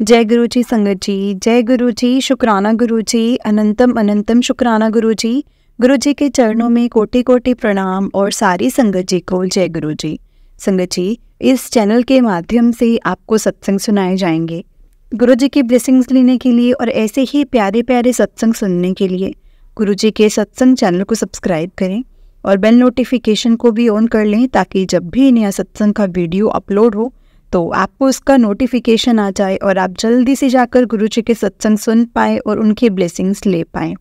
जय गुरु जी संगत जी, जय गुरु जी, शुक्राना गुरु जी, अनंतम अनंतम शुक्राना गुरु जी। गुरु जी के चरणों में कोटि कोटि प्रणाम और सारी संगत जी को जय गुरु जी। संगत जी, इस चैनल के माध्यम से आपको सत्संग सुनाए जाएंगे। गुरु जी की ब्लेसिंग्स लेने के लिए और ऐसे ही प्यारे प्यारे सत्संग सुनने के लिए गुरु जी के सत्संग चैनल को सब्सक्राइब करें और बेल नोटिफिकेशन को भी ऑन कर लें, ताकि जब भी नया सत्संग का वीडियो अपलोड हो तो आपको उसका नोटिफिकेशन आ जाए और आप जल्दी से जाकर गुरु जी के सत्संग सुन पाए और उनकी ब्लेसिंग्स ले पाएँ।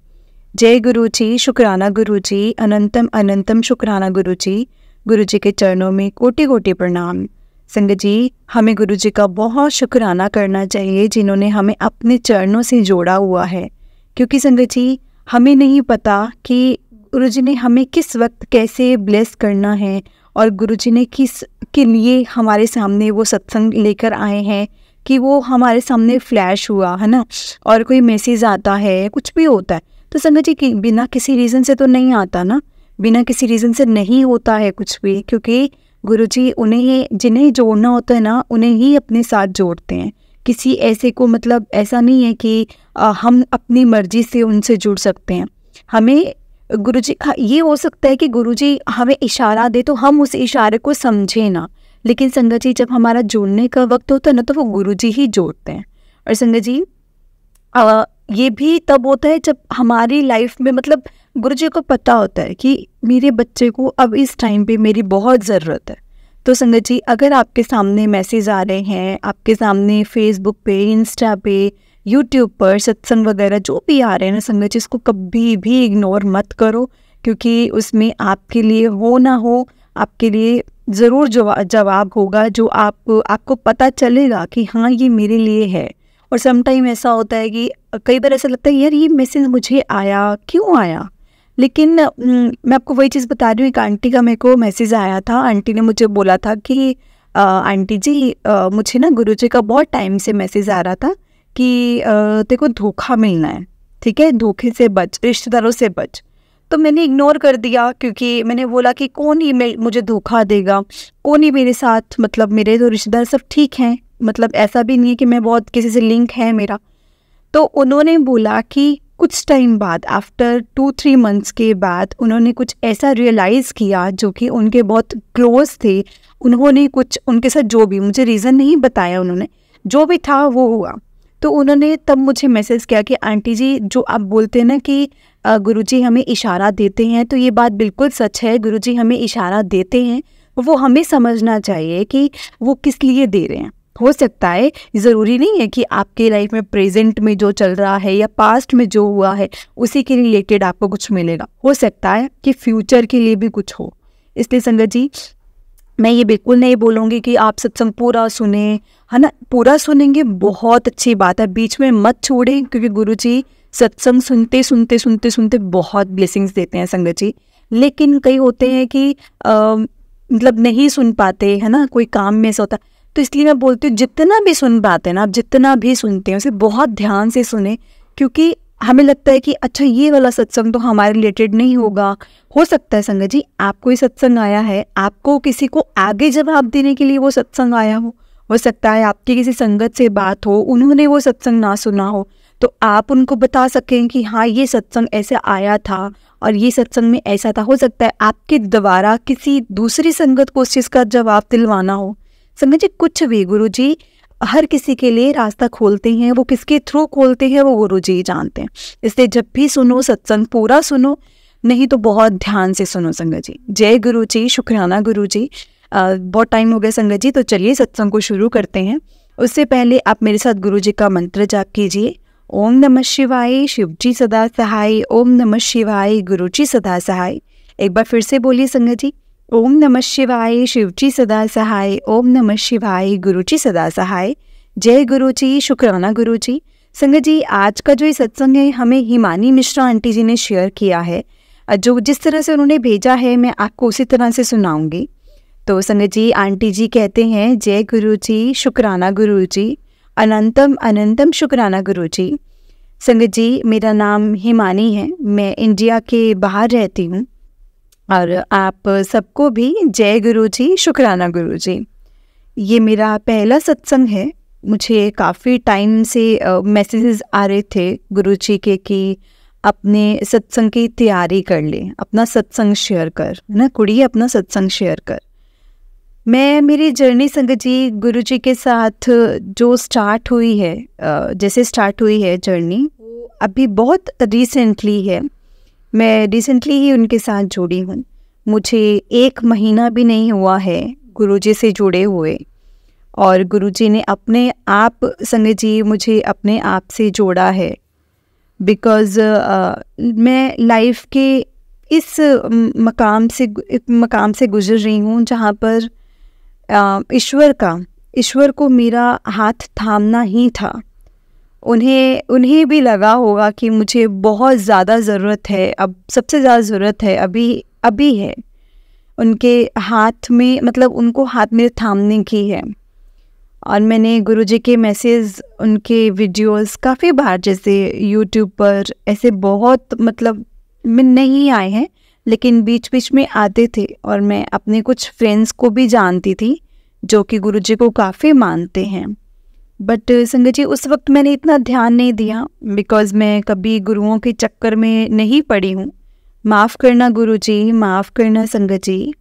जय गुरु जी, शुक्राना गुरु जी, अनंतम अनंतम शुक्राना गुरु जी। गुरु जी के चरणों में कोटि कोटि प्रणाम। संगत जी, हमें गुरु जी का बहुत शुक्राना करना चाहिए जिन्होंने हमें अपने चरणों से जोड़ा हुआ है, क्योंकि संगत जी हमें नहीं पता कि गुरु जी ने हमें किस वक्त कैसे ब्लेस करना है और गुरु जी ने किस के लिए हमारे सामने वो सत्संग लेकर आए हैं कि वो हमारे सामने फ्लैश हुआ है ना, और कोई मैसेज आता है, कुछ भी होता है तो संगत जी कि बिना किसी रीज़न से तो नहीं आता ना, बिना किसी रीज़न से नहीं होता है कुछ भी, क्योंकि गुरु जी उन्हें जिन्हें जोड़ना होता है ना उन्हें ही अपने साथ जोड़ते हैं। किसी ऐसे को मतलब ऐसा नहीं है कि हम अपनी मर्जी से उनसे जुड़ सकते हैं। हमें गुरुजी ये हो सकता है कि गुरुजी हमें इशारा दे तो हम उस इशारे को समझे ना, लेकिन संगत जी जब हमारा जोड़ने का वक्त होता है ना तो वो गुरुजी ही जोड़ते हैं। और संगत जी ये भी तब होता है जब हमारी लाइफ में मतलब गुरुजी को पता होता है कि मेरे बच्चे को अब इस टाइम पे मेरी बहुत ज़रूरत है। तो संगत जी अगर आपके सामने मैसेज आ रहे हैं, आपके सामने फेसबुक पे, इंस्टा पे, यूट्यूब पर सत्संग वगैरह जो भी आ रहे हैं ना संगत जी, इसको कभी भी इग्नोर मत करो, क्योंकि उसमें आपके लिए हो ना हो आपके लिए ज़रूर जवाब होगा जो आपको पता चलेगा कि हाँ ये मेरे लिए है। और समटाइम ऐसा होता है कि कई बार ऐसा लगता है यार ये मैसेज मुझे आया क्यों आया, लेकिन मैं आपको वही चीज़ बता रही हूँ। एक आंटी का मेरे को मैसेज आया था। आंटी ने मुझे बोला था कि आंटी जी मुझे ना गुरु जी का बहुत टाइम से मैसेज आ रहा था कि तेरे को धोखा मिलना है, ठीक है, धोखे से बच, रिश्तेदारों से बच। तो मैंने इग्नोर कर दिया, क्योंकि मैंने बोला कि कौन ही मुझे धोखा देगा, कौन ही मेरे साथ, मतलब मेरे तो रिश्तेदार सब ठीक हैं, मतलब ऐसा भी नहीं है कि मैं बहुत किसी से लिंक है मेरा। तो उन्होंने बोला कि कुछ टाइम बाद आफ्टर 2-3 मंथ्स के बाद उन्होंने कुछ ऐसा रियलाइज़ किया जो कि उनके बहुत क्लोज थे। उन्होंने कुछ उनके साथ जो भी, मुझे रीज़न नहीं बताया उन्होंने, जो भी था वो हुआ। तो उन्होंने तब मुझे मैसेज किया कि आंटी जी जो आप बोलते हैं ना कि गुरुजी हमें इशारा देते हैं, तो ये बात बिल्कुल सच है। गुरुजी हमें इशारा देते हैं, वो हमें समझना चाहिए कि वो किस लिए दे रहे हैं। हो सकता है, ज़रूरी नहीं है कि आपके लाइफ में प्रेजेंट में जो चल रहा है या पास्ट में जो हुआ है उसी के रिलेटेड आपको कुछ मिलेगा। हो सकता है कि फ्यूचर के लिए भी कुछ हो। इसलिए संगत जी मैं ये बिल्कुल नहीं बोलूँगी कि आप सत्संग पूरा सुने, है ना, पूरा सुनेंगे बहुत अच्छी बात है, बीच में मत छोड़ें, क्योंकि गुरुजी सत्संग सुनते सुनते सुनते सुनते बहुत ब्लेसिंग्स देते हैं संगत जी। लेकिन कई होते हैं कि मतलब नहीं सुन पाते, है ना, कोई काम में ऐसा होता है। तो इसलिए मैं बोलती हूँ जितना भी सुन पाते हैं ना, आप जितना भी सुनते हैं उसे बहुत ध्यान से सुने, क्योंकि हमें लगता है कि अच्छा ये वाला सत्संग तो हमारे रिलेटेड नहीं होगा। हो सकता है संगत जी आपको ये सत्संग आया है, आपको किसी को आगे जवाब देने के लिए वो सत्संग आया हो सकता है आपकी किसी संगत से बात हो, उन्होंने वो सत्संग ना सुना हो, तो आप उनको बता सकें कि हाँ ये सत्संग ऐसे आया था और ये सत्संग में ऐसा था। हो सकता है आपके द्वारा किसी दूसरी संगत को उस चीज़ का जवाब दिलवाना हो। संगत जी कुछ भी गुरुजी हर किसी के लिए रास्ता खोलते हैं, वो किसके थ्रू खोलते हैं वो गुरुजी ही जानते हैं। इसलिए जब भी सुनो सत्संग पूरा सुनो, नहीं तो बहुत ध्यान से सुनो संगत जी। जय गुरु जी, शुक्राना गुरु जी। बहुत टाइम हो गया संगत जी, तो चलिए सत्संग को शुरू करते हैं। उससे पहले आप मेरे साथ गुरु जी का मंत्र जाप कीजिए। ओम नमः शिवाय, शिव जी सदा सहाय। ओम नमः शिवाय, गुरु जी सदा सहाय। एक बार फिर से बोलिए संगत जी, ओम नमः शिवाय, शिव जी सदा सहाय। ओम नमः शिवाय, गुरु जी सदा सहाय। जय गुरु जी, शुक्राना गुरु जी। संगत जी आज का जो ये सत्संग है हमें हिमानी मिश्रा आंटी जी ने शेयर किया है, जो जिस तरह से उन्होंने भेजा है मैं आपको उसी तरह से सुनाऊंगी। तो संगत जी आंटी जी कहते हैं, जय गुरु जी, शुक्राना गुरु जी, अनंतम अनंतम शुक्राना गुरु जी। संगत जी मेरा नाम हिमानी है, मैं इंडिया के बाहर रहती हूँ और आप सबको भी जय गुरु जी, शुक्राना गुरु जी। ये मेरा पहला सत्संग है मुझे काफ़ी टाइम से मैसेजेस आ रहे थे गुरुजी के कि अपने सत्संग की तैयारी कर ले, अपना सत्संग शेयर कर, है ना कुड़ी, अपना सत्संग शेयर कर। मैं मेरी जर्नी संगत जी गुरुजी के साथ जो स्टार्ट हुई है, जैसे स्टार्ट हुई है जर्नी, वो अभी बहुत रिसेंटली है। मैं रिसेंटली ही उनके साथ जुड़ी हूँ। मुझे 1 महीना भी नहीं हुआ है गुरुजी से जुड़े हुए, और गुरुजी ने अपने आप संगत जी मुझे अपने आप से जोड़ा है। बिकॉज़ मैं लाइफ के इस मकाम से गुजर रही हूँ जहाँ पर ईश्वर को मेरा हाथ थामना ही था। उन्हें भी लगा होगा कि मुझे बहुत ज़्यादा ज़रूरत है, अब सबसे ज़्यादा ज़रूरत है अभी है उनके हाथ में, मतलब उनको हाथ में थामने की है। और मैंने गुरुजी के मैसेज, उनके वीडियोस काफ़ी बार, जैसे यूट्यूब पर ऐसे बहुत, मतलब में नहीं आए हैं लेकिन बीच बीच में आते थे, और मैं अपने कुछ फ्रेंड्स को भी जानती थी जो कि गुरुजी को काफ़ी मानते हैं। बट संगत जी उस वक्त मैंने इतना ध्यान नहीं दिया, बिकॉज़ मैं कभी गुरुओं के चक्कर में नहीं पड़ी हूँ। माफ़ करना गुरुजी, माफ़ करना संगत जी।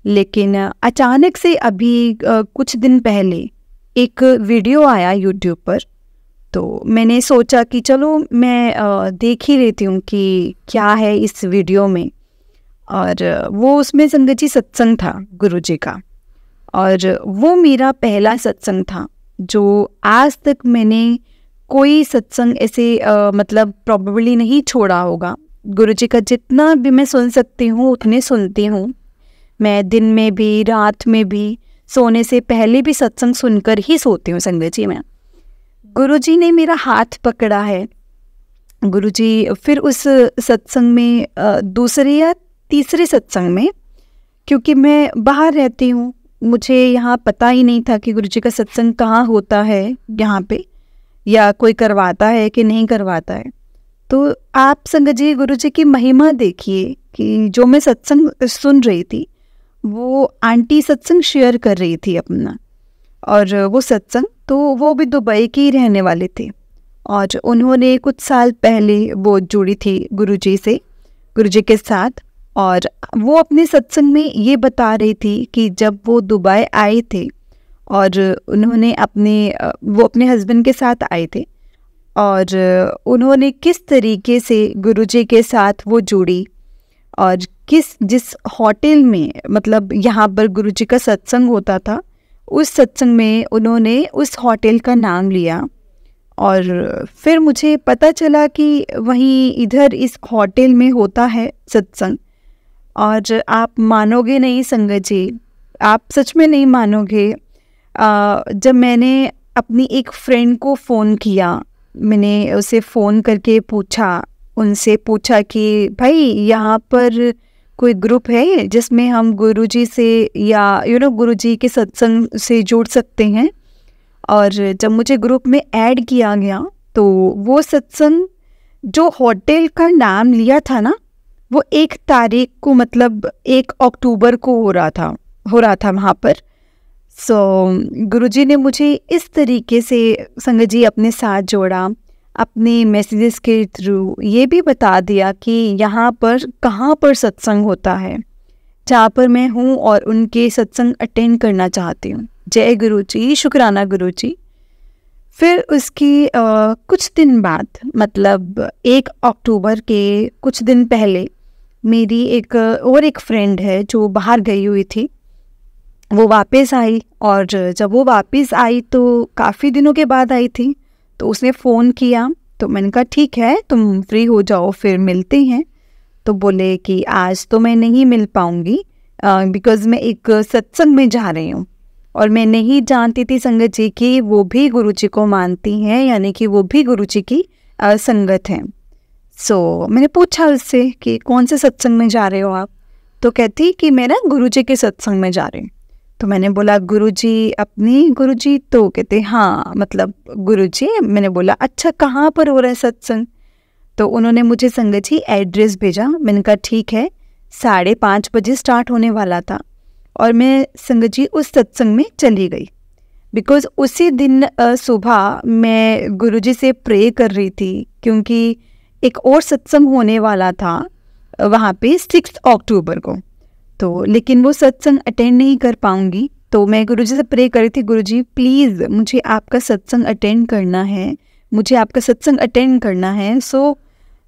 लेकिन अचानक से अभी कुछ दिन पहले एक वीडियो आया यूट्यूब पर, तो मैंने सोचा कि चलो मैं देख ही लेती हूँ कि क्या है इस वीडियो में। और वो उसमें संगत जी सत्संग था गुरुजी का, और वो मेरा पहला सत्संग था। जो आज तक मैंने कोई सत्संग ऐसे मतलब प्रॉबेबली नहीं छोड़ा होगा। गुरुजी का जितना भी मैं सुन सकती हूँ उतने सुनती हूँ। मैं दिन में भी, रात में भी, सोने से पहले भी सत्संग सुनकर ही सोती हूँ संगत जी। मैं, गुरुजी ने मेरा हाथ पकड़ा है। गुरुजी फिर उस सत्संग में, दूसरे या तीसरे सत्संग में, क्योंकि मैं बाहर रहती हूँ, मुझे यहाँ पता ही नहीं था कि गुरुजी का सत्संग कहाँ होता है यहाँ पे, या कोई करवाता है कि नहीं करवाता है। तो आप संगत जी गुरुजी की महिमा देखिए कि जो मैं सत्संग सुन रही थी, वो आंटी सत्संग शेयर कर रही थी अपना, और वो सत्संग तो वो भी दुबई के ही रहने वाले थे, और उन्होंने कुछ साल पहले वो जुड़ी थी गुरुजी के साथ। और वो अपने सत्संग में ये बता रही थी कि जब वो दुबई आए थे, और उन्होंने वो अपने हस्बैंड के साथ आए थे, और उन्होंने किस तरीके से गुरुजी के साथ वो जुड़ी, और जिस होटल में, मतलब यहाँ पर गुरुजी का सत्संग होता था, उस सत्संग में उन्होंने उस होटल का नाम लिया। और फिर मुझे पता चला कि वहीं इधर इस होटल में होता है सत्संग। और आप मानोगे नहीं संगत जी, आप सच में नहीं मानोगे। जब मैंने अपनी एक फ्रेंड को फ़ोन किया, मैंने उसे फ़ोन करके उनसे पूछा कि भाई यहाँ पर कोई ग्रुप है जिसमें हम गुरुजी से या गुरुजी के सत्संग से जुड़ सकते हैं। और जब मुझे ग्रुप में ऐड किया गया, तो वो सत्संग जो होटल का नाम लिया था ना, वो 1 तारीख को, मतलब 1 अक्टूबर को हो रहा था वहाँ पर। गुरुजी ने मुझे इस तरीके से संगत जी अपने साथ जोड़ा, अपने मैसेजेस के थ्रू ये भी बता दिया कि यहाँ पर कहाँ पर सत्संग होता है, जहाँ पर मैं हूँ और उनके सत्संग अटेंड करना चाहती हूँ। जय गुरु जी, शुक्राना गुरु जी। फिर उसकी कुछ दिन बाद, मतलब 1 अक्टूबर के कुछ दिन पहले, मेरी एक फ्रेंड है जो बाहर गई हुई थी, वो वापस आई। और जब वो वापस आई तो काफ़ी दिनों के बाद आई थी, तो उसने फ़ोन किया, तो मैंने कहा ठीक है, तुम फ्री हो जाओ फिर मिलते हैं। तो बोले कि आज तो मैं नहीं मिल पाऊँगी, बिकॉज़ मैं एक सत्संग में जा रही हूँ। और मैं नहीं जानती थी संगत जी कि वो भी गुरुजी को मानती हैं, यानी कि वो भी गुरुजी की संगत हैं। मैंने पूछा उससे कि कौन से सत्संग में जा रहे हो आप? तो कहती कि मैं ना गुरुजी के सत्संग में जा रही हूँ। तो मैंने बोला गुरुजी, अपनी गुरुजी? तो कहते हाँ, मतलब गुरुजी। मैंने बोला अच्छा, कहाँ पर हो रहा है सत्संग? तो उन्होंने मुझे संगत जी एड्रेस भेजा। मैंने कहा ठीक है। 5:30 बजे स्टार्ट होने वाला था, और मैं संगत जी उस सत्संग में चली गई। बिकॉज़ उसी दिन सुबह मैं गुरुजी से प्रे कर रही थी, क्योंकि एक और सत्संग होने वाला था वहाँ पे 6 अक्टूबर को, तो लेकिन वो सत्संग अटेंड नहीं कर पाऊँगी। तो मैं गुरुजी से प्रे कर रही थी, गुरुजी प्लीज़ मुझे आपका सत्संग अटेंड करना है, मुझे आपका सत्संग अटेंड करना है। सो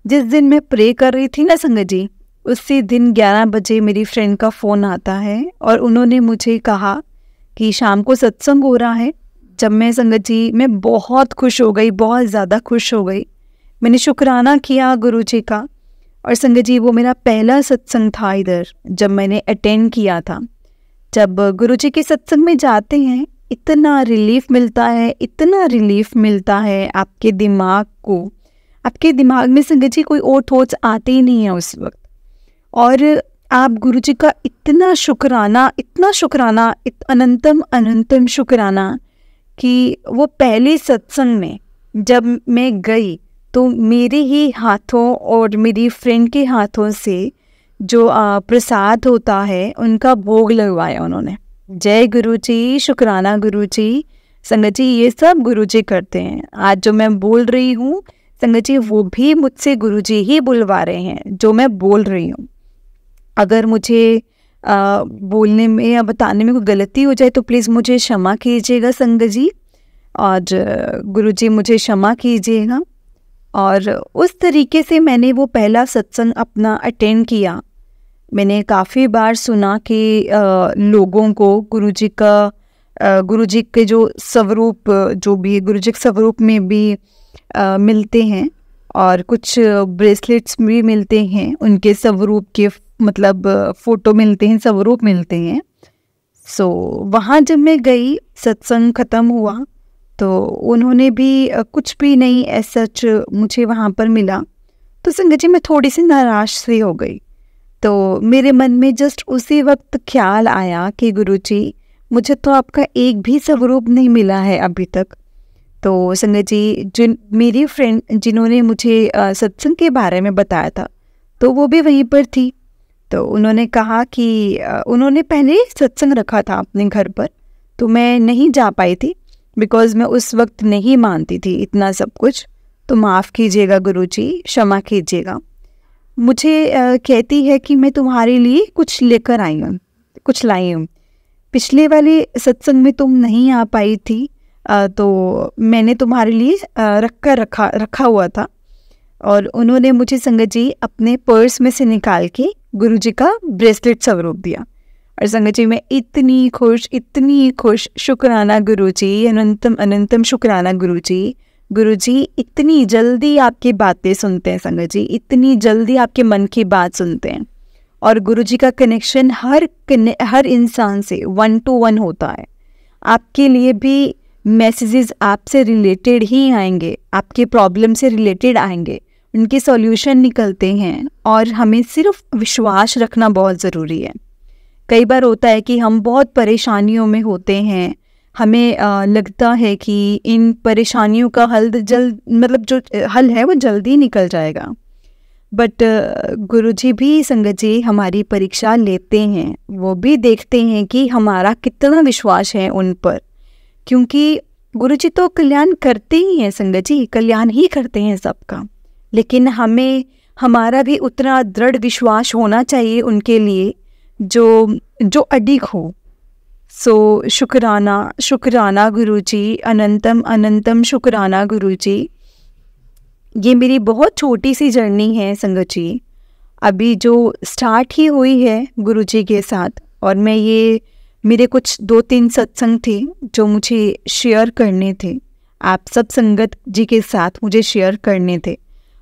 जिस दिन मैं प्रे कर रही थी ना संगत जी, उसी दिन 11 बजे मेरी फ्रेंड का फ़ोन आता है और उन्होंने मुझे कहा कि शाम को सत्संग हो रहा है। जब मैं संगत जी, मैं बहुत खुश हो गई, बहुत ज़्यादा खुश हो गई। मैंने शुक्राना किया गुरुजी का। और संगत जी, वो मेरा पहला सत्संग था इधर जब मैंने अटेंड किया था। जब गुरुजी के सत्संग में जाते हैं, इतना रिलीफ मिलता है, इतना रिलीफ मिलता है आपके दिमाग को। आपके दिमाग में संगत जी कोई और थॉट्स आते ही नहीं है उस वक्त, और आप गुरुजी का इतना शुक्राना, इतना शुक्राना, अनंतम अनंतम शुक्राना कि वो पहले सत्संग में जब मैं गई तो मेरे ही हाथों और मेरी फ्रेंड के हाथों से जो प्रसाद होता है उनका भोग लगवाया उन्होंने। जय गुरुजी, शुक्राना गुरुजी। संगत जी, ये सब गुरुजी करते हैं। आज जो मैं बोल रही हूँ संगत जी, वो भी मुझसे गुरुजी ही बुलवा रहे हैं जो मैं बोल रही हूँ। अगर मुझे बोलने में या बताने में कोई गलती हो जाए तो प्लीज़ मुझे क्षमा कीजिएगा संगत जी, और गुरुजी मुझे क्षमा कीजिएगा। और उस तरीके से मैंने वो पहला सत्संग अपना अटेंड किया। मैंने काफ़ी बार सुना कि लोगों को गुरुजी के जो स्वरूप, जो भी गुरुजी के स्वरूप में भी मिलते हैं, और कुछ ब्रेसलेट्स भी मिलते हैं उनके स्वरूप के, मतलब फ़ोटो मिलते हैं, स्वरूप मिलते हैं। सो वहाँ जब मैं गई, सत्संग ख़त्म हुआ तो उन्होंने भी कुछ भी नहीं ऐसा सच मुझे वहाँ पर मिला। तो संगत जी, मैं थोड़ी सी नाराज़ सी हो गई। तो मेरे मन में जस्ट उसी वक्त ख्याल आया कि गुरुजी, मुझे तो आपका एक भी स्वरूप नहीं मिला है अभी तक। तो संगत जी, मेरी फ्रेंड जिन्होंने मुझे सत्संग के बारे में बताया था, तो वो भी वहीं पर थी। तो उन्होंने कहा कि उन्होंने पहले सत्संग रखा था अपने घर पर, तो मैं नहीं जा पाई थी बिकॉज़ मैं उस वक्त नहीं मानती थी इतना सब कुछ। तो माफ़ कीजिएगा गुरुजी, क्षमा कीजिएगा। मुझे कहती है कि मैं तुम्हारे लिए कुछ लेकर आई हूँ, कुछ लाई हूँ। पिछले वाले सत्संग में तुम नहीं आ पाई थी, तो मैंने तुम्हारे लिए रखा हुआ था। और उन्होंने मुझे संगत जी अपने पर्स में से निकाल के गुरुजी का ब्रेसलेट स्वरूप दिया। और संगत जी, मैं इतनी खुश, शुक्राना गुरुजी, अनंतम अनंतम शुक्राना गुरुजी। गुरुजी इतनी जल्दी आपकी बातें सुनते हैं संगत जी, इतनी जल्दी आपके मन की बात सुनते हैं। और गुरुजी का कनेक्शन हर इंसान से 1 to 1 होता है। आपके लिए भी मैसेजेस आपसे रिलेटेड ही आएंगे, आपके प्रॉब्लम से रिलेटेड आएंगे, उनके सॉल्यूशन निकलते हैं। और हमें सिर्फ विश्वास रखना बहुत ज़रूरी है। कई बार होता है कि हम बहुत परेशानियों में होते हैं, हमें लगता है कि इन परेशानियों का हल जो हल है वो जल्दी निकल जाएगा। बट गुरुजी भी संगत जी हमारी परीक्षा लेते हैं, वो भी देखते हैं कि हमारा कितना विश्वास है उन पर, क्योंकि गुरुजी तो कल्याण करते ही हैं संगत जी, कल्याण ही करते हैं सबका। लेकिन हमें हमारा भी उतना दृढ़ विश्वास होना चाहिए उनके लिए जो अडिग हो। सो शुक्राना गुरुजी, अनंतम अनंतम शुक्राना गुरुजी। ये मेरी बहुत छोटी सी जर्नी है संगत जी, अभी जो स्टार्ट ही हुई है गुरुजी के साथ। और मेरे कुछ 2-3 सत्संग थे जो मुझे शेयर करने थे, आप सब संगत जी के साथ मुझे शेयर करने थे।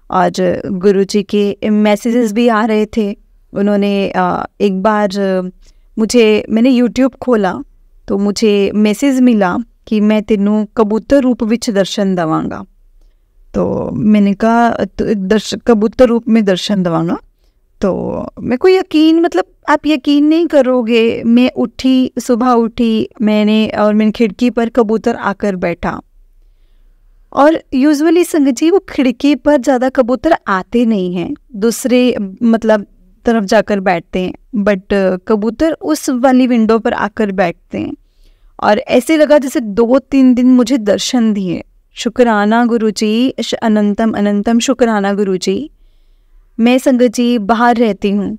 और गुरुजी के मैसेजेस भी आ रहे थे। उन्होंने एक बार मैंने यूट्यूब खोला तो मुझे मैसेज मिला कि मैं तेनों कबूतर रूप विच दर्शन दवांगा। तो मैंने कहा कबूतर रूप में दर्शन दवांगा। तो मेरे को आप यकीन नहीं करोगे, मैं सुबह उठी मैंने खिड़की पर कबूतर आकर बैठा। और यूजुअली संगत जी वो खिड़की पर ज़्यादा कबूतर आते नहीं हैं, दूसरे तरफ जाकर बैठते हैं, बट कबूतर उस वाली विंडो पर आकर बैठते हैं। और ऐसे लगा जैसे 2-3 दिन मुझे दर्शन दिए। शुक्राना गुरुजी, अनंतम अनंतम शुक्राना गुरुजी। मैं संगत जी बाहर रहती हूँ,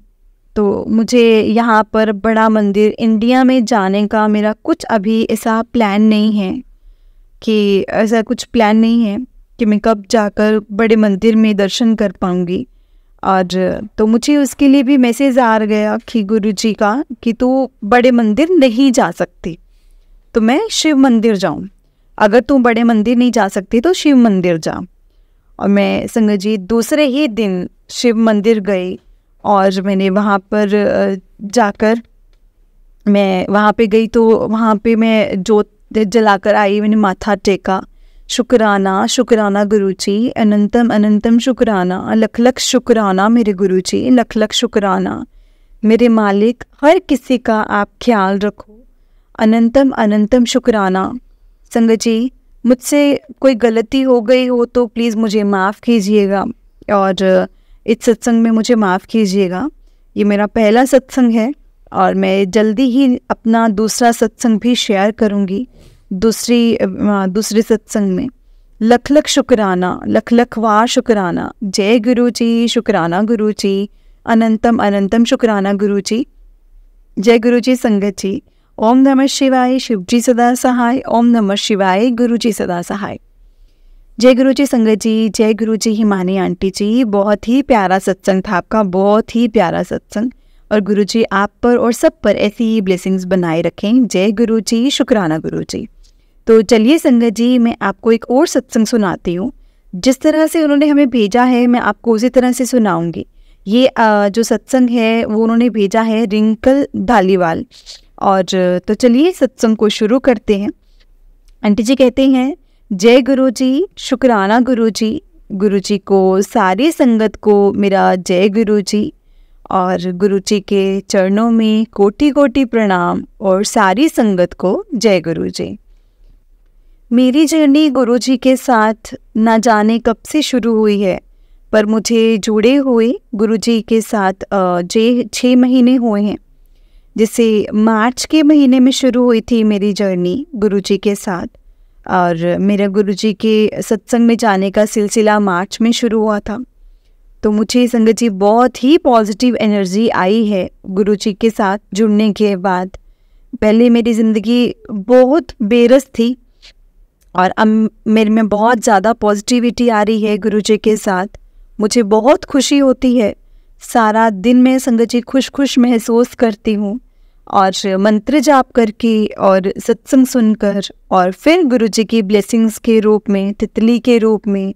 तो मुझे यहाँ पर बड़ा मंदिर इंडिया में जाने का मेरा कुछ अभी ऐसा प्लान नहीं है, कि ऐसा कुछ प्लान नहीं है कि मैं कब जाकर बड़े मंदिर में दर्शन कर पाऊँगी। और तो मुझे उसके लिए भी मैसेज आ गया कि गुरुजी का कि तू बड़े मंदिर नहीं जा सकती, तो मैं शिव मंदिर जाऊँ। अगर तू बड़े मंदिर नहीं जा सकती तो शिव मंदिर जा। और मैं संगत जी दूसरे ही दिन शिव मंदिर गई और मैंने वहाँ पर जाकर मैं वहाँ पे गई, तो वहाँ पे मैं जोत जलाकर आई, मैंने माथा टेका। शुक्राना शुक्राना गुरुजी, अनंतम अनंतम शुक्राना, लख लख शुक्राना मेरे गुरुजी, लख लख शुक्राना मेरे मालिक, हर किसी का आप ख्याल रखो, अनंतम अनंतम शुक्राना। संगत जी मुझसे कोई गलती हो गई हो तो प्लीज़ मुझे माफ़ कीजिएगा, और इस सत्संग में मुझे माफ़ कीजिएगा। ये मेरा पहला सत्संग है और मैं जल्दी ही अपना दूसरा सत्संग भी शेयर करूँगी दूसरे सत्संग में। लख लख शुक्राना, लख लख वार शुक्राना। जय गुरु जी, शुक्राना गुरु जी, अनंतम अनंतम शुक्राना गुरु जी। जय गुरु जी संगत जी। ओम नमः शिवाय, शिव जी सदा सहाय। ओम नमः शिवाय, गुरु जी सदा सहाय। जय गुरु जी संगत जी। जय गुरु जी हिमानी आंटी जी। बहुत ही प्यारा सत्संग था आपका, बहुत ही प्यारा सत्संग। और गुरु जी आप पर और सब पर ऐसी ही ब्लेसिंग्स बनाए रखें। जय गुरु जी, शुक्राना गुरु जी। तो चलिए संगत जी, मैं आपको एक और सत्संग सुनाती हूँ। जिस तरह से उन्होंने हमें भेजा है मैं आपको उसी तरह से सुनाऊंगी। ये जो सत्संग है वो उन्होंने भेजा है रिंकल धालीवाल। और तो चलिए सत्संग को शुरू करते हैं। आंटी जी कहते हैं, जय गुरु जी, शुक्राना गुरु जी। गुरु जी को, सारी संगत को मेरा जय गुरु जी, और गुरु जी के चरणों में कोटि कोटि प्रणाम, और सारी संगत को जय गुरु जी। मेरी जर्नी गुरु जी के साथ ना जाने कब से शुरू हुई है, पर मुझे जुड़े हुए गुरु जी के साथ 6 महीने हुए हैं। जैसे मार्च के महीने में शुरू हुई थी मेरी जर्नी गुरु जी के साथ, और मेरा गुरु जी के सत्संग में जाने का सिलसिला मार्च में शुरू हुआ था। तो मुझे संगत जी बहुत ही पॉजिटिव एनर्जी आई है गुरु जी के साथ जुड़ने के बाद। पहले मेरी ज़िंदगी बहुत बेरस थी और अब मेरे में बहुत ज़्यादा पॉजिटिविटी आ रही है गुरु जी के साथ। मुझे बहुत खुशी होती है, सारा दिन मैं संगत जी खुश खुश महसूस करती हूँ, और मंत्र जाप करके और सत्संग सुनकर, और फिर गुरु जी की ब्लेसिंग्स के रूप में, तितली के रूप में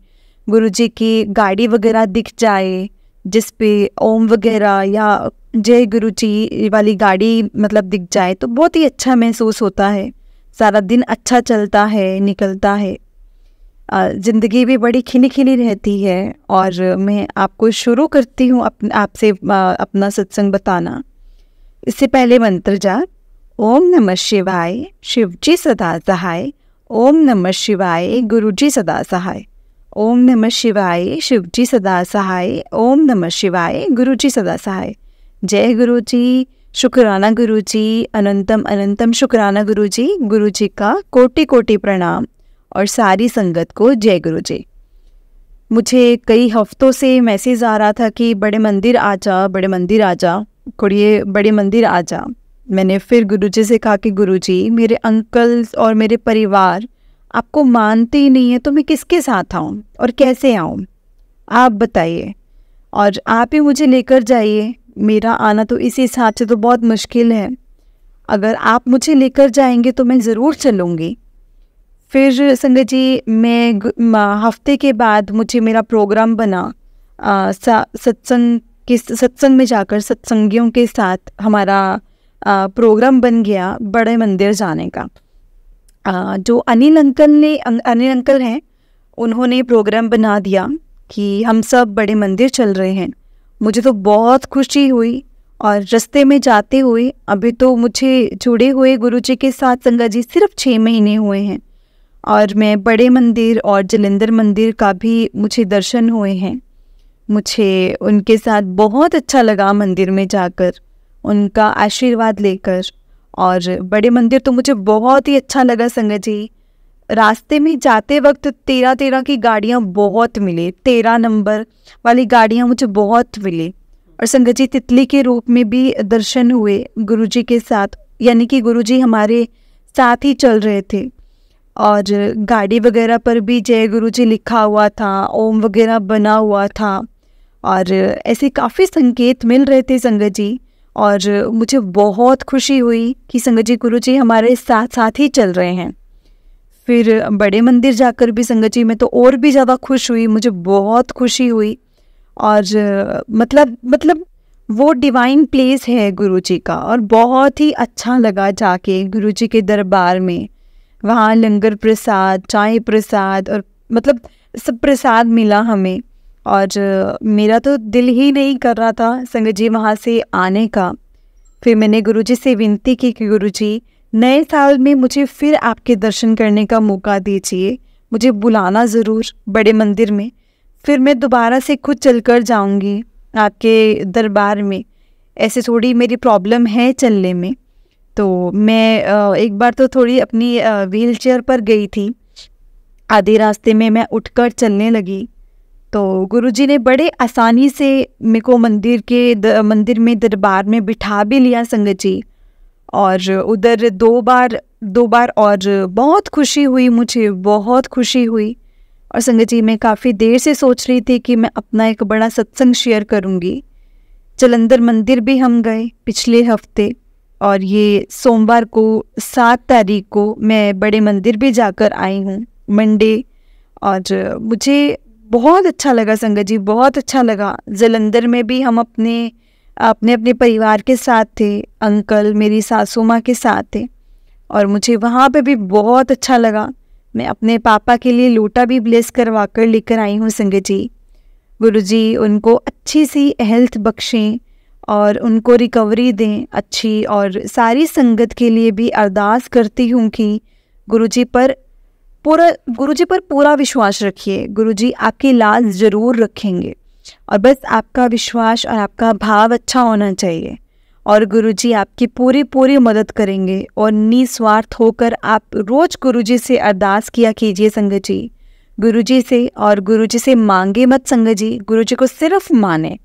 गुरु जी की गाड़ी वगैरह दिख जाए जिस पे ओम वगैरह या जय गुरु जी वाली गाड़ी मतलब दिख जाए, तो बहुत ही अच्छा महसूस होता है। सारा दिन अच्छा चलता है, निकलता है, ज़िंदगी भी बड़ी खिली खिली रहती है। और मैं आपको शुरू करती हूँ आपसे अपना सत्संग बताना। इससे पहले मंत्र जाप। ओम नमः शिवाय, शिव जी सदा सहाय। ओम नमः शिवाय, गुरु जी सदा सहाय। ओम नमः शिवाय, शिव जी सदा सहाय। ओम नमः शिवाय, गुरु जी सदा सहाय। जय गुरु जी, शुक्राना गुरु जी, अनंतम अनंतम शुक्राना गुरु जी। गुरु जी का कोटि कोटि प्रणाम, और सारी संगत को जय गुरु जी। मुझे कई हफ्तों से मैसेज आ रहा था कि बड़े मंदिर आ जा, बड़े मंदिर आ जा, कुड़िए बड़े मंदिर आ जा। मैंने फिर गुरु जी से कहा कि गुरु जी, मेरे अंकल और मेरे परिवार आपको मानते ही नहीं है, तो मैं किसके साथ आऊँ और कैसे आऊँ, आप बताइए, और आप ही मुझे लेकर जाइए। मेरा आना तो इस हिसाब से तो बहुत मुश्किल है, अगर आप मुझे लेकर जाएंगे तो मैं ज़रूर चलूँगी। फिर संगत जी मैं हफ्ते के बाद मुझे मेरा प्रोग्राम बना सत्संग में जाकर सत्संगियों के साथ हमारा प्रोग्राम बन गया बड़े मंदिर जाने का। जो अनिल अंकल हैं, उन्होंने प्रोग्राम बना दिया कि हम सब बड़े मंदिर चल रहे हैं। मुझे तो बहुत खुशी हुई, और रास्ते में जाते हुए अभी तो मुझे जुड़े हुए गुरुजी के साथ संगत जी सिर्फ 6 महीने हुए हैं, और मैं बड़े मंदिर और जलंधर मंदिर का भी मुझे दर्शन हुए हैं। मुझे उनके साथ बहुत अच्छा लगा मंदिर में जाकर, उनका आशीर्वाद लेकर, और बड़े मंदिर तो मुझे बहुत ही अच्छा लगा संगत जी। रास्ते में जाते वक्त 13 की गाड़ियाँ बहुत मिली, 13 नंबर वाली गाड़ियाँ मुझे बहुत मिली। और संगत जी तितली के रूप में भी दर्शन हुए गुरुजी के साथ, यानी कि गुरुजी हमारे साथ ही चल रहे थे। और गाड़ी वगैरह पर भी जय गुरुजी लिखा हुआ था, ओम वगैरह बना हुआ था, और ऐसे काफ़ी संकेत मिल रहे थे संगत जी। और मुझे बहुत खुशी हुई कि संगत जी गुरुजी हमारे साथ साथ ही चल रहे हैं। फिर बड़े मंदिर जाकर भी संगत जी मैं तो और भी ज़्यादा खुश हुई, मुझे बहुत खुशी हुई। और मतलब वो डिवाइन प्लेस है गुरुजी का, और बहुत ही अच्छा लगा जाके गुरुजी के दरबार में। वहाँ लंगर प्रसाद, चाय प्रसाद, और मतलब सब प्रसाद मिला हमें। और मेरा तो दिल ही नहीं कर रहा था संगत जी वहाँ से आने का। फिर मैंने गुरुजी से विनती की कि गुरुजी नए साल में मुझे फिर आपके दर्शन करने का मौका दीजिए, मुझे बुलाना ज़रूर बड़े मंदिर में। फिर मैं दोबारा से खुद चलकर जाऊंगी आपके दरबार में। ऐसे थोड़ी मेरी प्रॉब्लम है चलने में, तो मैं एक बार तो थोड़ी अपनी व्हील चेयर पर गई थी। आधे रास्ते में मैं उठकर चलने लगी, तो गुरुजी ने बड़े आसानी से मेरे को मंदिर में दरबार में बिठा भी लिया संगत जी। और उधर दो बार और बहुत खुशी हुई, मुझे बहुत खुशी हुई। और संगत जी मैं काफ़ी देर से सोच रही थी कि मैं अपना एक बड़ा सत्संग शेयर करूँगी। जालंधर मंदिर भी हम गए पिछले हफ्ते, और ये सोमवार को 7 तारीख को मैं बड़े मंदिर भी जाकर आई हूँ, मंडे। और मुझे बहुत अच्छा लगा संगत जी, बहुत अच्छा लगा। जालंधर में भी हम अपने परिवार के साथ थे, अंकल मेरी सासू माँ के साथ थे, और मुझे वहाँ पे भी बहुत अच्छा लगा। मैं अपने पापा के लिए लोटा भी ब्लेस करवा कर लेकर आई हूँ संगत जी। गुरुजी उनको अच्छी सी हेल्थ बख्शें और उनको रिकवरी दें अच्छी। और सारी संगत के लिए भी अरदास करती हूँ कि गुरुजी पर पूरा विश्वास रखिए। गुरुजी आपकी लाज ज़रूर रखेंगे, और बस आपका विश्वास और आपका भाव अच्छा होना चाहिए, और गुरुजी आपकी पूरी मदद करेंगे। और निस्वार्थ होकर आप रोज़ गुरुजी से अरदास किया कीजिए संगत जी, गुरुजी से। और गुरुजी से मांगे मत संगत जी, गुरुजी को सिर्फ माने।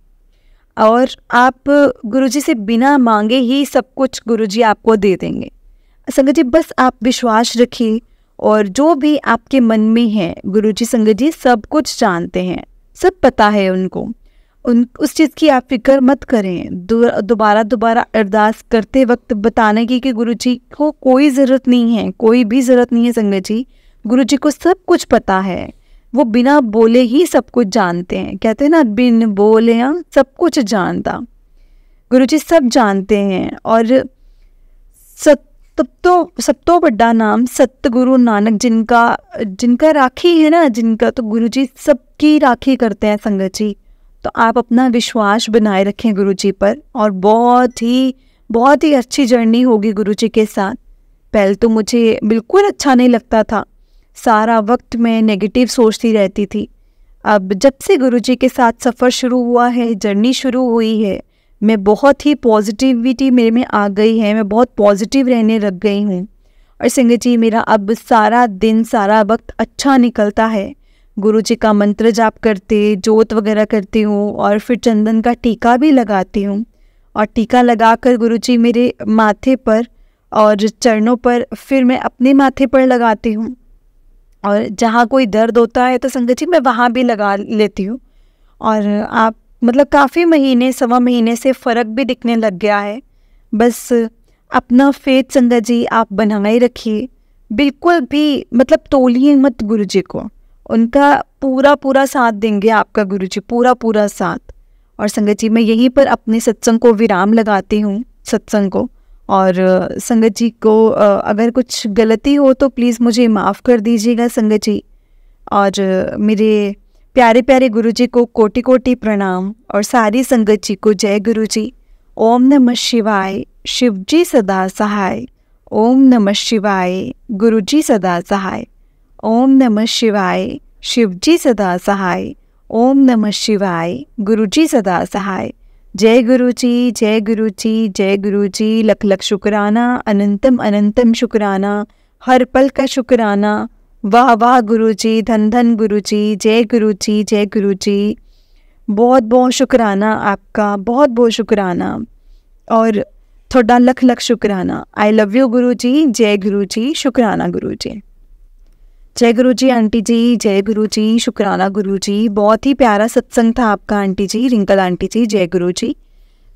और आप गुरुजी से बिना मांगे ही सब कुछ गुरुजी आपको दे देंगे संगत जी। बस आप विश्वास रखिए, और जो भी आपके मन में है गुरुजी संगत जी सब कुछ जानते हैं, सब पता है उनको। उस चीज़ की आप फिक्र मत करें। दोबारा अरदास करते वक्त बताने की कि गुरुजी को कोई ज़रूरत नहीं है, कोई भी ज़रूरत नहीं है संगत जी। गुरुजी को सब कुछ पता है, वो बिना बोले ही सब कुछ जानते हैं। कहते हैं ना, बिन बोले सब कुछ जानता। गुरुजी सब जानते हैं। और सब तो बड़ा नाम सतगुरु नानक जिनका राखी है ना, जिनका तो गुरुजी सबकी राखी करते हैं संगत जी। तो आप अपना विश्वास बनाए रखें गुरुजी पर, और बहुत ही अच्छी जर्नी होगी गुरुजी के साथ। पहले तो मुझे बिल्कुल अच्छा नहीं लगता था, सारा वक्त मैं नेगेटिव सोचती रहती थी। अब जब से गुरुजी के साथ सफ़र शुरू हुआ है, जर्नी शुरू हुई है, मैं बहुत ही पॉजिटिविटी मेरे में आ गई है, मैं बहुत पॉजिटिव रहने लग गई हूँ। और संगत जी मेरा अब सारा दिन सारा वक्त अच्छा निकलता है। गुरुजी का मंत्र जाप करते, जोत वगैरह करती हूँ, और फिर चंदन का टीका भी लगाती हूँ। और टीका लगाकर गुरुजी मेरे माथे पर और चरणों पर, फिर मैं अपने माथे पर लगाती हूँ। और जहाँ कोई दर्द होता है तो संगत जी मैं वहाँ भी लगा लेती हूँ। और आप मतलब काफ़ी सवा महीने से फ़र्क भी दिखने लग गया है। बस अपना फेथ संगत जी आप बनाए रखिए, बिल्कुल भी मतलब तोलिए मत गुरुजी को, उनका पूरा साथ देंगे आपका गुरुजी, पूरा साथ। और संगत जी मैं यहीं पर अपने सत्संग को विराम लगाती हूँ, सत्संग को। और संगत जी को अगर कुछ गलती हो तो प्लीज़ मुझे माफ़ कर दीजिएगा संगत जी। और मेरे प्यारे गुरुजी को कोटि प्रणाम, और सारी संगत जी को जय गुरुजी। ओम नमः शिवाय, शिवजी सदा सहाय। ओम नमः शिवाय, गुरुजी सदा सहाय। ओम नमः शिवाय, शिवजी सदा सहाय। ओम नमः शिवाय, गुरुजी सदा सहाय। जय गुरु जी, जय गुरु जी, जय गुरु जी। लख लख शुक्राना, अनंतम अनंतम शुक्राना, हर पल का शुक्राना। वाह वाह गुरु जी, धन धन गुरु जी, जय गुरु जी, जय गुरु जी। बहुत बहुत शुक्राना आपका, बहुत बहुत शुक्राना और थोड़ा लख लख शुक्राना। आई लव यू गुरु जी, जय गुरु जी, शुक्राना गुरु जी। जय गुरु जी आंटी जी, जय गुरु जी, शुक्राना गुरु जी। बहुत ही प्यारा सत्संग था आपका आंटी जी, रिंकल आंटी जी, जय गुरु जी।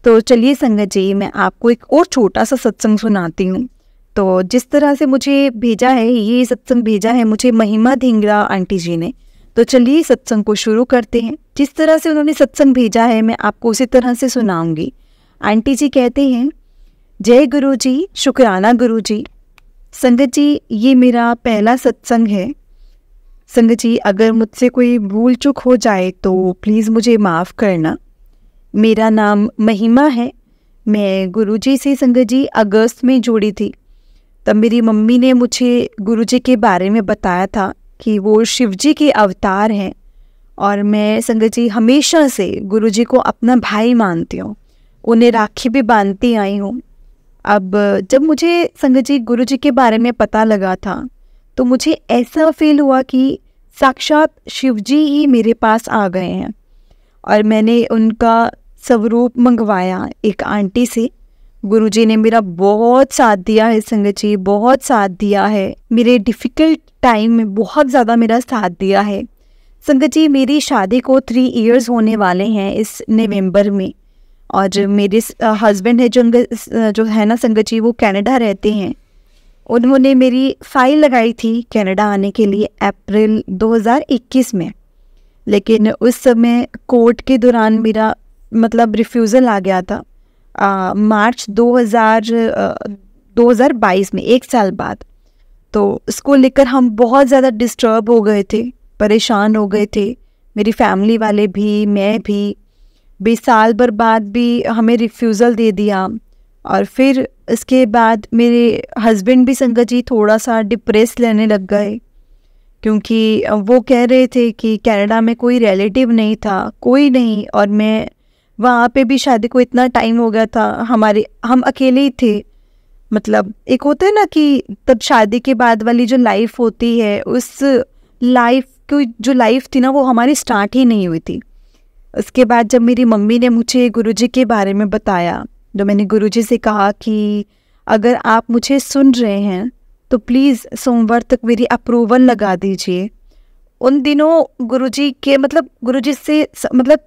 तो चलिए संगत जी, मैं आपको एक और छोटा सा सत्संग सुनाती हूँ। तो जिस तरह से मुझे भेजा है, ये सत्संग भेजा है मुझे महिमा धिंगरा आंटी जी ने। तो चलिए सत्संग को शुरू करते हैं। जिस तरह से उन्होंने सत्संग भेजा है मैं आपको उसी तरह से सुनाऊंगी। आंटी जी कहते हैं, जय गुरु जी, शुक्राना गुरु जी। संगत जी, ये मेरा पहला सत्संग है। संगत जी, अगर मुझसे कोई भूल चूक हो जाए तो प्लीज़ मुझे माफ़ करना। मेरा नाम महिमा है। मैं गुरुजी से संगत जी अगस्त में जुड़ी थी। तब मेरी मम्मी ने मुझे गुरुजी के बारे में बताया था कि वो शिव जी के अवतार हैं और मैं संगत जी हमेशा से गुरुजी को अपना भाई मानती हूँ, उन्हें राखी भी बांधती आई हूँ। अब जब मुझे संगत जी गुरुजी के बारे में पता लगा था तो मुझे ऐसा फील हुआ कि साक्षात शिव जी ही मेरे पास आ गए हैं और मैंने उनका स्वरूप मंगवाया एक आंटी से। गुरुजी ने मेरा बहुत साथ दिया है संगत जी, बहुत साथ दिया है। मेरे डिफ़िकल्ट टाइम में बहुत ज़्यादा मेरा साथ दिया है संगत जी। मेरी शादी को 3 इयर्स होने वाले हैं इस नवंबर में और मेरे हस्बैंड है जो है ना संगत जी, वो कनाडा रहते हैं। उन्होंने मेरी फ़ाइल लगाई थी कनाडा आने के लिए अप्रैल 2021 में, लेकिन उस समय कोर्ट के दौरान मेरा मतलब रिफ्यूज़ल आ गया था मार्च 2022 में, 1 साल बाद। तो उसको लेकर हम बहुत ज़्यादा डिस्टर्ब हो गए थे, परेशान हो गए थे, मेरी फैमिली वाले भी, मैं भी। 20 साल भर बाद भी हमें रिफ्यूज़ल दे दिया और फिर इसके बाद मेरे हस्बैंड भी संगत जी थोड़ा सा डिप्रेस लेने लग गए क्योंकि वो कह रहे थे कि कनाडा में कोई रिलेटिव नहीं था, कोई नहीं, और मैं वहाँ पे भी शादी को इतना टाइम हो गया था, हम अकेले ही थे। मतलब एक होता है ना कि तब शादी के बाद वाली जो लाइफ होती है, उस लाइफ की जो लाइफ थी ना वो हमारी स्टार्ट ही नहीं हुई थी। उसके बाद जब मेरी मम्मी ने मुझे गुरुजी के बारे में बताया, तो मैंने गुरुजी से कहा कि अगर आप मुझे सुन रहे हैं तो प्लीज़ सोमवार तक मेरी अप्रूवल लगा दीजिए। उन दिनों गुरुजी के मतलब गुरुजी से मतलब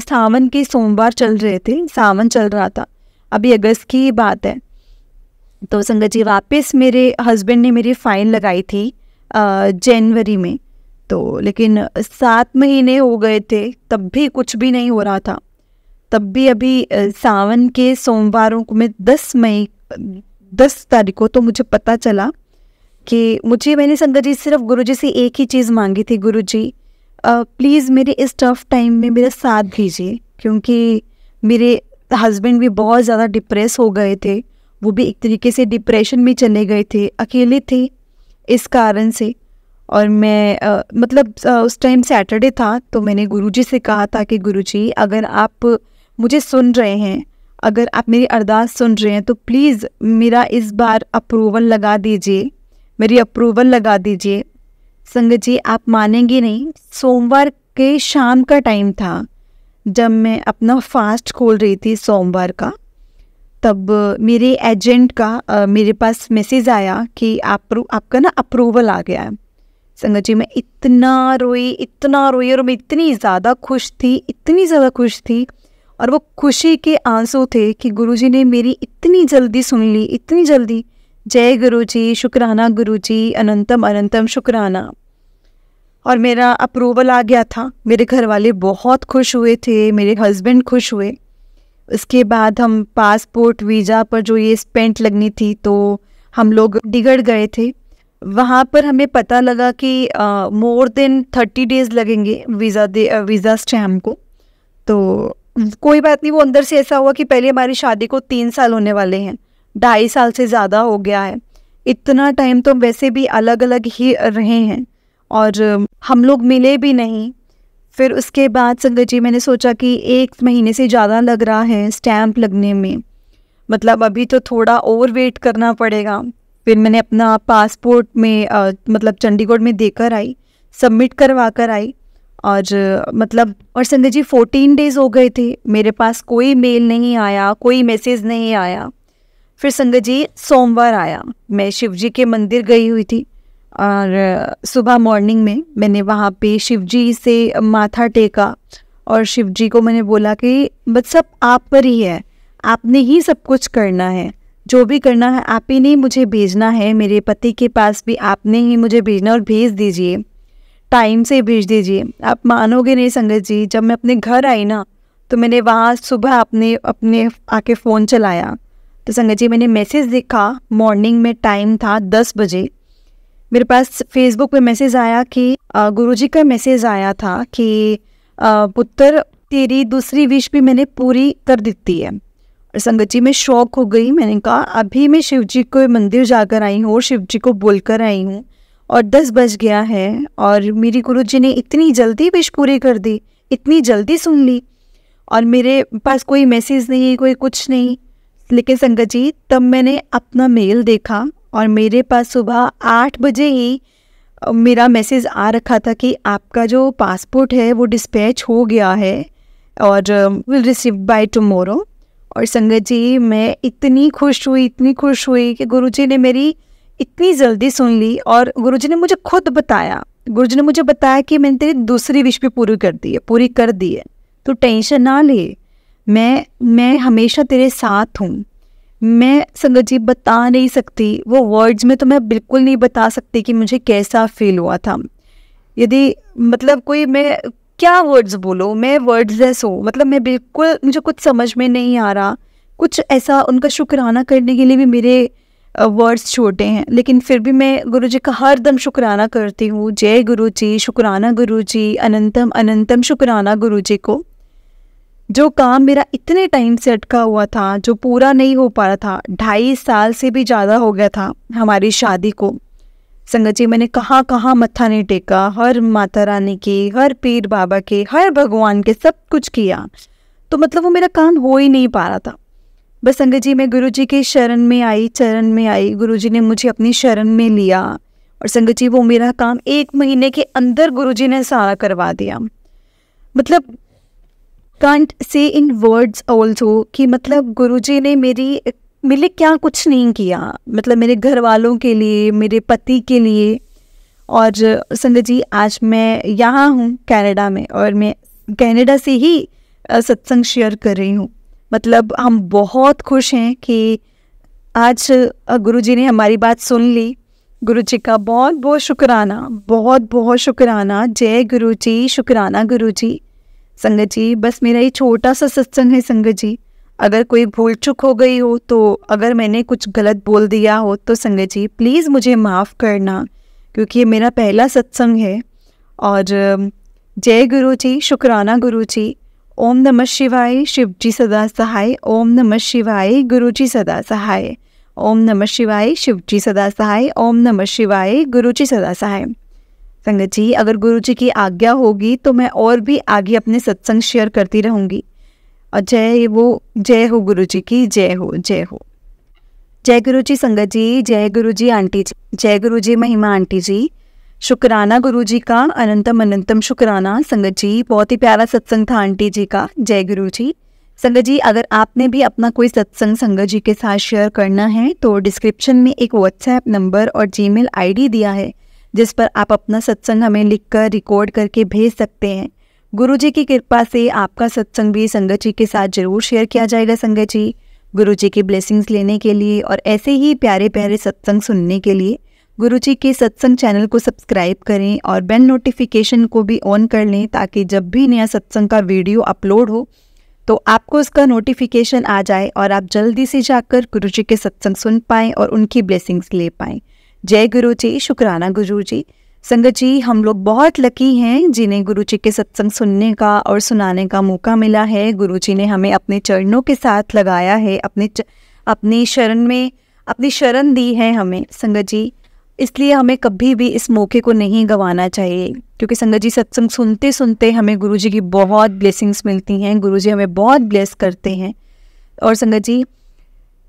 सावन के सोमवार चल रहे थे, सावन चल रहा था, अभी अगस्त की बात है। तो संगत जी वापस मेरे हस्बैंड ने मेरी फ़ाइल लगाई थी जनवरी में। तो लेकिन 7 महीने हो गए थे, तब भी कुछ भी नहीं हो रहा था। तब भी अभी सावन के सोमवारों को मैं 10 तारीख को तो मुझे पता चला कि मैंने संगत जी सिर्फ गुरुजी से एक ही चीज़ मांगी थी, गुरुजी प्लीज़ मेरे इस टफ टाइम में मेरा साथ दीजिए, क्योंकि मेरे हस्बैंड भी बहुत ज़्यादा डिप्रेस हो गए थे, वो भी एक तरीके से डिप्रेशन में चले गए थे, अकेले थे इस कारण से। और मैं उस टाइम सैटरडे था, तो मैंने गुरुजी से कहा था कि गुरुजी अगर आप मुझे सुन रहे हैं, अगर आप मेरी अरदास सुन रहे हैं तो प्लीज़ मेरा इस बार अप्रूवल लगा दीजिए, मेरी अप्रूवल लगा दीजिए। संगत जी आप मानेंगे नहीं, सोमवार के शाम का टाइम था जब मैं अपना फास्ट खोल रही थी सोमवार का, तब मेरे एजेंट का मेरे पास मैसेज आया कि आपका ना अप्रूवल आ गया है। संगत जी मैं इतना रोई और मैं इतनी ज़्यादा खुश थी, और वो खुशी के आंसू थे कि गुरुजी ने मेरी इतनी जल्दी सुन ली, इतनी जल्दी। जय गुरुजी, शुक्राना गुरुजी, अनंतम अनंतम शुक्राना। और मेरा अप्रूवल आ गया था। मेरे घर वाले बहुत खुश हुए थे, मेरे हस्बैंड खुश हुए। उसके बाद हम पासपोर्ट वीज़ा पर जो ये स्पेंट लगनी थी, तो हम लोग बिगड़ गए थे। वहाँ पर हमें पता लगा कि मोर देन 30 डेज़ लगेंगे वीज़ा स्टैम्प को। तो कोई बात नहीं, वो अंदर से ऐसा हुआ कि पहले हमारी शादी को 3 साल होने वाले हैं, 2.5 साल से ज़्यादा हो गया है। इतना टाइम तो वैसे भी अलग अलग ही रहे हैं और हम लोग मिले भी नहीं। फिर उसके बाद संगत जी मैंने सोचा कि 1 महीने से ज़्यादा लग रहा है स्टैंप लगने में, मतलब अभी तो थोड़ा और वेट करना पड़ेगा। फिर मैंने अपना पासपोर्ट में मतलब चंडीगढ़ में देकर आई, सबमिट करवा कर आई। और संगत जी 14 डेज़ हो गए थे, मेरे पास कोई मेल नहीं आया, कोई मैसेज नहीं आया। फिर संगत जी सोमवार आया, मैं शिव जी के मंदिर गई हुई थी और सुबह मॉर्निंग में मैंने वहाँ पे शिव जी से माथा टेका और शिव जी को मैंने बोला कि बस सब आप पर ही है, आपने ही सब कुछ करना है, जो भी करना है आप ही ने मुझे भेजना है, मेरे पति के पास भी आपने ही मुझे भेजना और भेज दीजिए, टाइम से भेज दीजिए। आप मानोगे नहीं संगत जी, जब मैं अपने घर आई ना तो मैंने वहाँ सुबह अपने आके फ़ोन चलाया तो संगत जी मैंने मैसेज देखा, मॉर्निंग में टाइम था 10 बजे। मेरे पास फेसबुक पे मैसेज आया कि गुरुजी का मैसेज आया था कि पुत्र तेरी दूसरी विश भी मैंने पूरी कर दी है। और संगत जी मैं शॉक हो गई, मैंने कहा अभी मैं शिव जी को मंदिर जाकर आई हूँ और शिव जी को बोलकर आई हूँ और 10 बज गया है और मेरी गुरुजी ने इतनी जल्दी विश पूरी कर दी, इतनी जल्दी सुन ली और मेरे पास कोई मैसेज नहीं, कोई कुछ नहीं। लेकिन संगत जी तब मैंने अपना मेल देखा और मेरे पास सुबह 8 बजे ही मेरा मैसेज आ रखा था कि आपका जो पासपोर्ट है वो डिस्पैच हो गया है और विल रिसीव बाय टुमारो। और संगत जी मैं इतनी खुश हुई कि गुरुजी ने मेरी इतनी जल्दी सुन ली और गुरुजी ने मुझे खुद बताया, गुरुजी ने मुझे बताया कि मैंने तेरी दूसरी विश भी पूरी कर दी है, तो टेंशन ना ले, मैं हमेशा तेरे साथ हूँ। मैं संगत जी बता नहीं सकती, वो वर्ड्स में तो मैं बिल्कुल नहीं बता सकती कि मुझे कैसा फील हुआ था। यदि मतलब कोई मैं क्या वर्ड्स बोलो, मैं वर्ड्सलेस हूँ, मतलब मैं बिल्कुल, मुझे कुछ समझ में नहीं आ रहा, कुछ ऐसा उनका शुक्राना करने के लिए भी मेरे वर्ड्स छोटे हैं। लेकिन फिर भी मैं गुरुजी का हर दम शुक्राना करती हूँ। जय गुरुजी, शुक्राना गुरुजी, अनंतम अनंतम शुक्राना गुरुजी को। जो काम मेरा इतने टाइम से अटका हुआ था, जो पूरा नहीं हो पा रहा था, 2.5 साल से भी ज़्यादा हो गया था हमारी शादी को, संगत जी मैंने कहाँ मत्था नहीं टेका, हर माता रानी की, हर पीर बाबा के, हर भगवान के, सब कुछ किया, तो मतलब वो मेरा काम हो ही नहीं पा रहा था। बस संगत जी मैं गुरुजी के चरण में आई, गुरुजी ने मुझे अपनी शरण में लिया और संगत जी वो मेरा काम 1 महीने के अंदर गुरुजी ने सारा करवा दिया। मतलब can't say in words also कि मतलब गुरुजी ने मेरे लिए क्या कुछ नहीं किया, मतलब मेरे घर वालों के लिए, मेरे पति के लिए। और संगत जी आज मैं यहाँ हूँ कनाडा में और मैं कनाडा से ही सत्संग शेयर कर रही हूँ। मतलब हम बहुत खुश हैं कि आज गुरुजी ने हमारी बात सुन ली। गुरुजी का बहुत बहुत शुक्राना। जय गुरुजी, शुक्राना गुरुजी। संगत जी बस मेरा ये छोटा सा सत्संग है संगत जी, अगर कोई भूल चूक हो गई हो, तो अगर मैंने कुछ गलत बोल दिया हो तो संगत जी प्लीज़ मुझे माफ़ करना, क्योंकि ये मेरा पहला सत्संग है। और जय गुरुजी, शुक्राना गुरुजी। ओम नमः शिवाय, शिव जी सदा सहाय। ओम नमः शिवाय, गुरुजी सदा सहाय। ओम नमः शिवाय, शिव जी सदा सहाय। ओम नमः शिवाय, गुरुजी सदा सहाय। संगत जी अगर गुरुजी की आज्ञा होगी तो मैं और भी आगे अपने सत्संग शेयर करती रहूँगी। और जय हो गुरुजी की, जय हो। जय गुरुजी संगत जी, जय गुरुजी आंटी जी, जय गुरुजी महिमा आंटी जी। शुक्राना गुरुजी का, अनंतम शुक्राना। संगत जी बहुत ही प्यारा सत्संग था आंटी जी का। जय गुरुजी। संगत जी अगर आपने भी अपना कोई सत्संग संगत जी के साथ शेयर करना है तो डिस्क्रिप्शन में एक व्हाट्सएप नंबर और जीमेल आईडी दिया है, जिस पर आप अपना सत्संग हमें लिखकर रिकॉर्ड करके भेज सकते हैं। गुरुजी की कृपा से आपका सत्संग भी संगत जी के साथ जरूर शेयर किया जाएगा। संगत जी गुरुजी की ब्लेसिंग्स लेने के लिए और ऐसे ही प्यारे प्यारे सत्संग सुनने के लिए गुरुजी के सत्संग चैनल को सब्सक्राइब करें और बेल नोटिफिकेशन को भी ऑन कर लें, ताकि जब भी नया सत्संग का वीडियो अपलोड हो तो आपको उसका नोटिफिकेशन आ जाए और आप जल्दी से जाकर गुरुजी के सत्संग सुन पाएँ और उनकी ब्लेसिंग्स ले पाएँ। जय गुरुजी, शुक्राना गुरुजी। संगत जी हम लोग बहुत लकी हैं जिन्हें गुरुजी के सत्संग सुनने का और सुनाने का मौका मिला है। गुरुजी ने हमें अपने चरणों के साथ लगाया है, अपनी शरण में अपनी शरण दी है हमें संगत जी, इसलिए हमें कभी भी इस मौके को नहीं गंवाना चाहिए। क्योंकि संगत जी सत्संग सुनते सुनते हमें गुरुजी की बहुत ब्लेसिंग्स मिलती हैं, गुरुजी हमें बहुत ब्लेस करते हैं। और संगत जी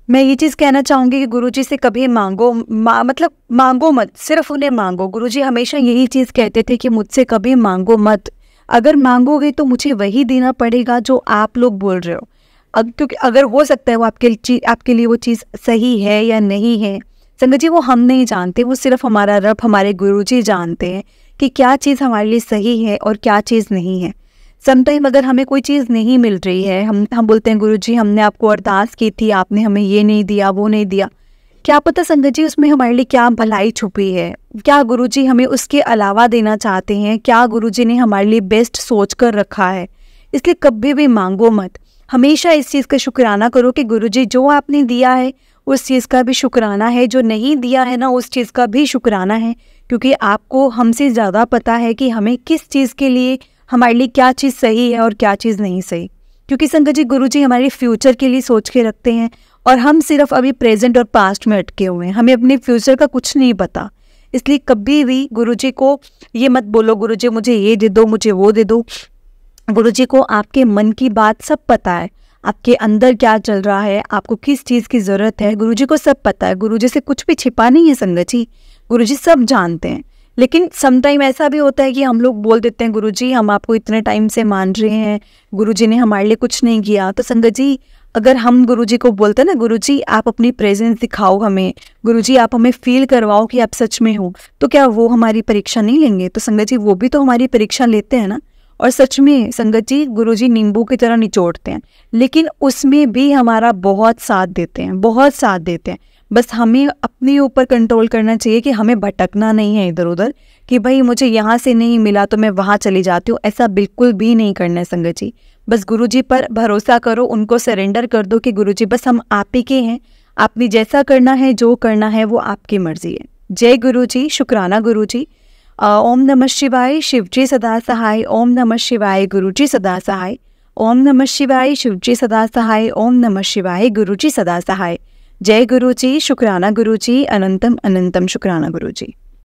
मैं ये चीज़ कहना चाहूँगी कि गुरुजी से कभी मतलब मांगो मत, सिर्फ उन्हें मांगो। गुरुजी हमेशा यही चीज़ कहते थे कि मुझसे कभी मांगो मत, अगर मांगोगे तो मुझे वही देना पड़ेगा जो आप लोग बोल रहे हो। अब क्योंकि अगर हो सकता है वो आपके लिए वो चीज़ सही है या नहीं है, संगत जी वो हम नहीं जानते, वो सिर्फ हमारा रब, हमारे गुरुजी जानते हैं कि क्या चीज़ हमारे लिए सही है और क्या चीज़ नहीं है। समटाइम अगर हमें कोई चीज़ नहीं मिल रही है, हम बोलते हैं गुरुजी हमने आपको अरदास की थी, आपने हमें ये नहीं दिया, वो नहीं दिया। क्या पता संगत जी उसमें हमारे लिए क्या भलाई छुपी है, क्या गुरुजी हमें उसके अलावा देना चाहते हैं, क्या गुरुजी ने हमारे लिए बेस्ट सोच कर रखा है। इसलिए कभी भी मांगो मत, हमेशा इस चीज़ का शुक्राना करो कि गुरुजी जो आपने दिया है उस चीज़ का भी शुक्राना है, जो नहीं दिया है ना उस चीज़ का भी शुक्राना है, क्योंकि आपको हमसे ज़्यादा पता है कि हमें किस चीज़ के लिए, हमारे लिए क्या चीज़ सही है और क्या चीज़ नहीं सही। क्योंकि संगत जी गुरुजी हमारे फ्यूचर के लिए सोच के रखते हैं और हम सिर्फ अभी प्रेजेंट और पास्ट में अटके हुए हैं, हमें अपने फ्यूचर का कुछ नहीं पता। इसलिए कभी भी गुरुजी को ये मत बोलो गुरुजी मुझे ये दे दो, मुझे वो दे दो। गुरुजी को आपके मन की बात सब पता है, आपके अंदर क्या चल रहा है, आपको किस चीज़ की ज़रूरत है, गुरुजी को सब पता है। गुरुजी से कुछ भी छिपा नहीं है संगत जी, गुरुजी सब जानते हैं। लेकिन समटाइम ऐसा भी होता है कि हम लोग बोल देते हैं गुरुजी हम आपको इतने टाइम से मान रहे हैं, गुरुजी ने हमारे लिए कुछ नहीं किया। तो संगत जी अगर हम गुरुजी को बोलते हैं ना गुरुजी आप अपनी प्रेजेंस दिखाओ हमें, गुरुजी आप हमें फील करवाओ कि आप सच में हो, तो क्या वो हमारी परीक्षा नहीं लेंगे? तो संगत जी वो भी तो हमारी परीक्षा लेते हैं ना। और सच में संगत जी गुरुजी नींबू की तरह निचोड़ते हैं, लेकिन उसमें भी हमारा बहुत साथ देते हैं, बहुत साथ देते हैं। बस हमें अपने ऊपर कंट्रोल करना चाहिए कि हमें भटकना नहीं है इधर उधर, कि भाई मुझे यहाँ से नहीं मिला तो मैं वहाँ चली जाती हूँ, ऐसा बिल्कुल भी नहीं करना है संगत जी। बस गुरुजी पर भरोसा करो, उनको सरेंडर कर दो कि गुरुजी बस हम आप ही के हैं, आपने जैसा करना है जो करना है वो आपकी मर्जी है। जय गुरुजी, शुक्राना गुरुजी। ओम नमः शिवाय, शिवजी सदा सहाय। ओम नमः शिवाय, गुरुजी सदा सहाय। ओम नमः शिवाय, शिवजी सदा सहाय। ओम नमः शिवाय, गुरुजी सदा सहाय। जय गुरुजी, शुक्राना गुरुजी, अनंतम अनंतम शुक्राना गुरुजी।